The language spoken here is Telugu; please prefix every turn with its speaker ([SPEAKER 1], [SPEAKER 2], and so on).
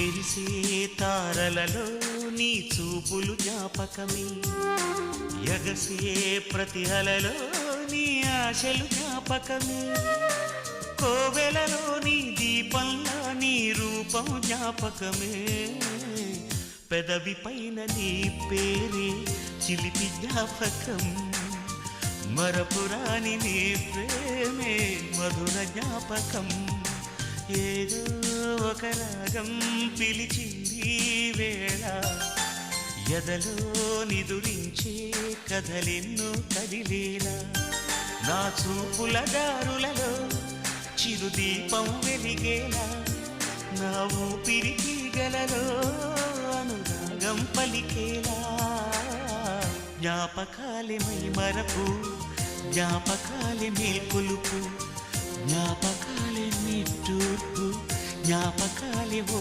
[SPEAKER 1] మెరిసే తారలలో నీ చూపులు జ్ఞాపకమే, ఎగసే ప్రతి అలలో నీ ఆశలు జ్ఞాపకమే, కోవెలలో నీ దీపంలా నీ రూపం జ్ఞాపకమే, పెదవి పైన నీ పేరే చిలిపి జ్ఞాపకం, మరపురాని నీ ప్రేమే మధుర జ్ఞాపకం. ఏదో ఒక రాగం పిలిచింది వేళ, ఎదలో నిదురించే కథలెన్నో కదిలేలా, నా చూపుల దారులలో చిరుదీపం వెలిగేలా, నా ఊపిరికి గలలో అనురాగం పలికేలా, జ్ఞాపకాలే మై మరపు, జ్ఞాపకాలే మేల్కొలుపు, జ్ఞాపకాలే నిట్టూర్పు, జ్ఞాపకాలే